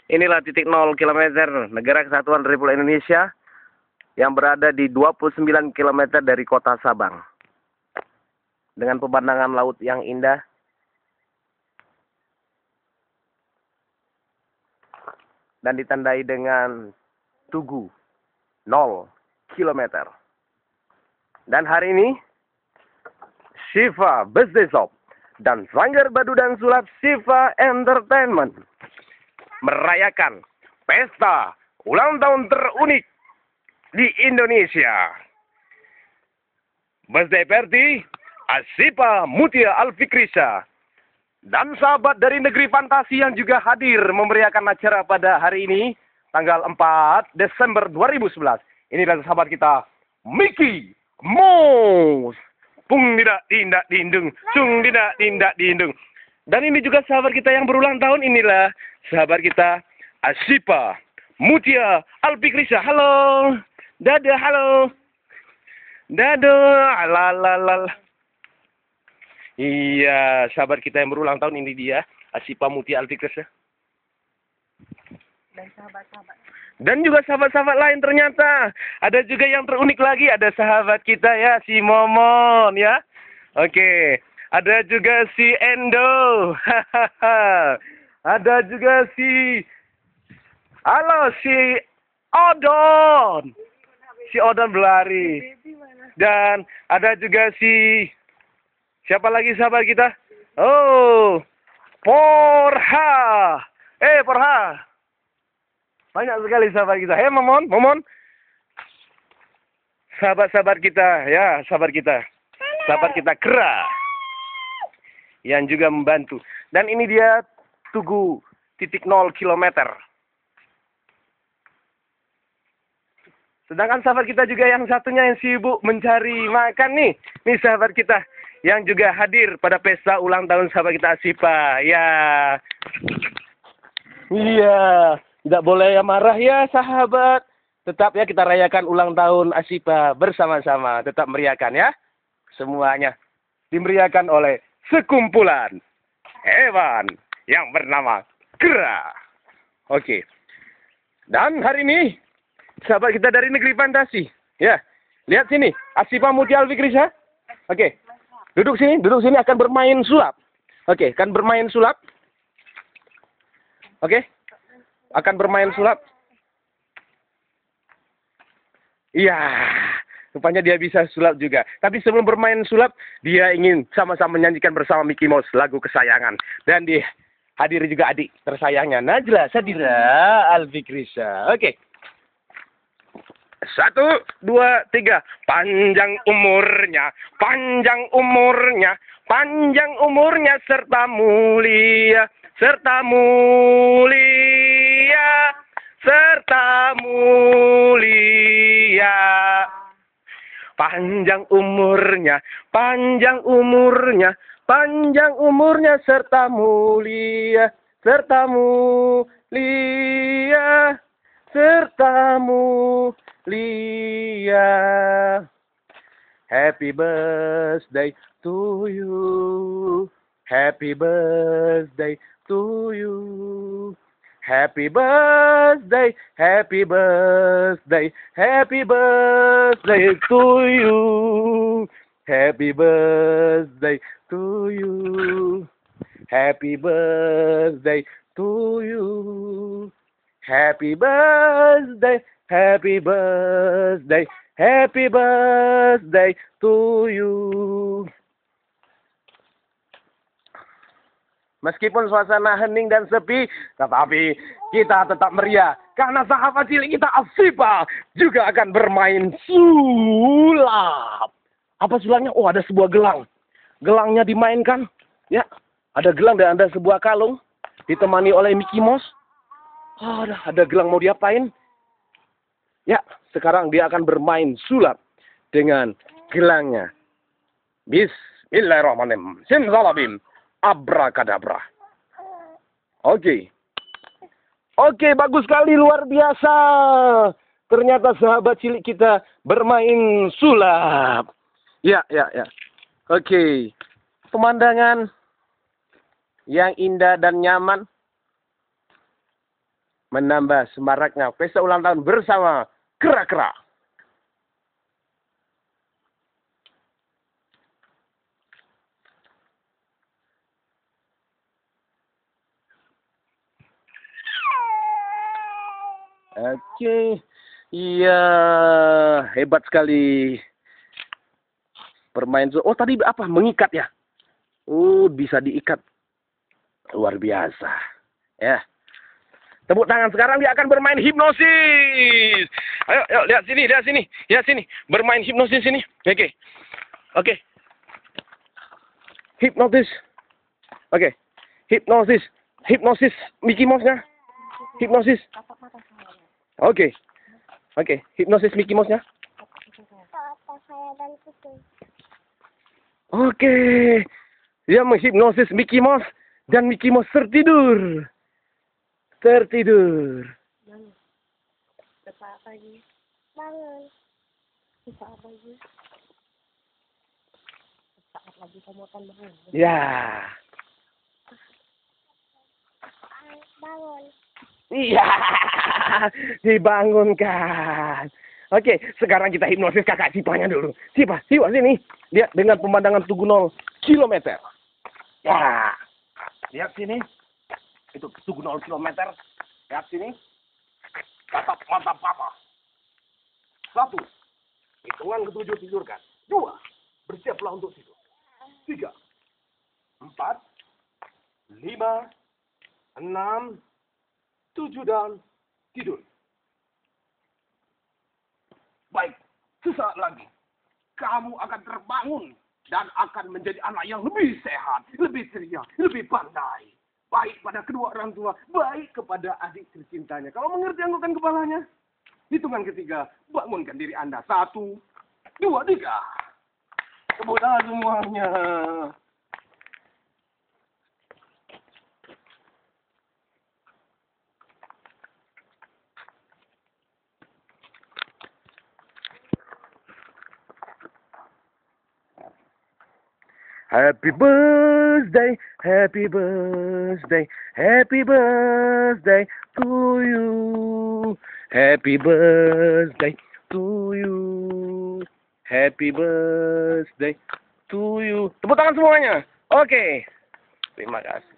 Inilah titik 0 km Negara Kesatuan Republik Indonesia yang berada di 29 km dari kota Sabang. Dengan pemandangan laut yang indah. Dan ditandai dengan Tugu 0 km. Dan hari ini Shiva Birthday Shop dan Sanggar Badu dan Sulap Shiva Entertainment merayakan pesta ulang tahun terunik di Indonesia. Birthday party Asipa Mutia Alfikrisha dan sahabat dari negeri fantasi yang juga hadir memeriahkan acara pada hari ini tanggal 4 Desember 2011. Inilah sahabat kita Mickey Mouse. Pung tidak tindak dindung, cung tidak tindak dindung. Dan ini juga sahabat kita yang berulang tahun, inilah sahabat kita Asipa Mutia Alfikrisha. Halo. Dadah, halo. Dadah, lalalala. Iya, sahabat kita yang berulang tahun ini dia, Asipa Mutia Alfikrisha. Dan sahabat-sahabat. Dan juga sahabat-sahabat lain ternyata. Ada juga yang terunik lagi. Ada sahabat kita ya, si Momon ya. Oke. Ada juga si Endo. Ada juga si... Halo, si Odon. Si Odon berlari. Dan ada juga si... Siapa lagi sahabat kita? Oh, Porha. Porha. Banyak sekali sahabat kita. Momon, Momon. Sahabat-sahabat kita, ya, sahabat kita. Sahabat kita Kera. Yang juga membantu. Dan ini dia Tugu titik 0 km. Sedangkan sahabat kita juga yang satunya yang sibuk mencari makan nih. Nih sahabat kita yang juga hadir pada pesta ulang tahun sahabat kita Asipa. Ya. Iya. Tidak boleh ya marah ya sahabat. Tetap ya kita rayakan ulang tahun Asipa bersama-sama. Tetap meriahkan ya. Semuanya dimeriahkan oleh sekumpulan hewan yang bernama Kera. Oke. Dan hari ini sahabat kita dari negeri fantasi. Ya. Lihat sini. Asipa Mutia Alfikrisha. Oke. Duduk sini akan bermain sulap. Oke, akan bermain sulap. Oke. Akan bermain sulap. Iya, rupanya dia bisa sulap juga. Tapi sebelum bermain sulap, dia ingin sama-sama menyanyikan bersama Mickey Mouse lagu kesayangan. Dan dihadiri juga adik tersayangnya, Najla Sadira Alfikrisha. Oke. 1, 2, 3. Panjang umurnya, panjang umurnya, panjang umurnya serta mulia, serta mulia, serta mulia. Panjang umurnya, panjang umurnya, panjang umurnya serta mulia, serta mulia, serta mulia. Happy birthday to you. Happy birthday to you. Happy birthday, happy birthday, happy birthday to you. Happy birthday to you. Happy birthday to you. Happy birthday, happy birthday, happy birthday to you. Meskipun suasana hening dan sepi, tetapi kita tetap meriah. Karena sahabat cilik kita Asipa juga akan bermain sulap. Apa sulapnya? Oh, ada sebuah gelang. Gelangnya dimainkan. Ya, ada gelang dan ada sebuah kalung. Ditemani oleh Mickey Mouse. Oh, ada gelang mau diapain? Ya, sekarang dia akan bermain sulap dengan gelangnya. Bismillahirrahmanirrahim. Simsalabim. Abrakadabra. Oke. Oke, bagus sekali, luar biasa. Ternyata sahabat cilik kita bermain sulap. Ya. Oke. Pemandangan yang indah dan nyaman. menambah semaraknya pesta ulang tahun bersama kera-kera. Oke, iya hebat sekali. Bermain oh tadi apa? Mengikat ya? Oh bisa diikat. Luar biasa. Ya. Tepuk tangan, sekarang dia akan bermain hipnosis. Ayo, ayo lihat sini, lihat sini, lihat sini. Bermain hipnosis sini. Oke. Oke. Hipnosis. Oke. Hipnosis. Hipnosis Mickey Mouse-nya. Hipnosis. Oke. Oke, hipnosis Mickey Mouse-nya. Oke. Dia menghipnosis Mickey Mouse dan Mickey Mouse tertidur. Tertidur. Bangun. Apa lagi? Bangun. Bisa apa lagi? Saat lagi kamu akan bangun. Ya. Bangun. Iya. Dibangunkan. Oke, sekarang kita hipnosis kakak Cipanya dulu. Cipa sini. Lihat dengan pemandangan Tugu 0 kilometer. Ya. Lihat sini. Itu Tugu 0 kilometer. Lihat sini. Tatap mata papa. 1. Hitungan ke-7 tidurkan. 2. Bersiaplah untuk tidur. 3. 4. 5. 6. 7 dan tidur. Baik. Sesaat lagi. Kamu akan terbangun. Dan akan menjadi anak yang lebih sehat. Lebih ceria. Lebih pandai. Baik pada kedua orang tua, baik kepada adik tercintanya. Kalau mengerti, anggukan kepalanya. Hitungan ketiga, bangunkan diri Anda. 1, 2, 3. Tepuk tangan semuanya. Happy birthday, happy birthday, happy birthday to you. Happy birthday to you. Happy birthday to you. Tepuk tangan semuanya. Oke. Terima kasih.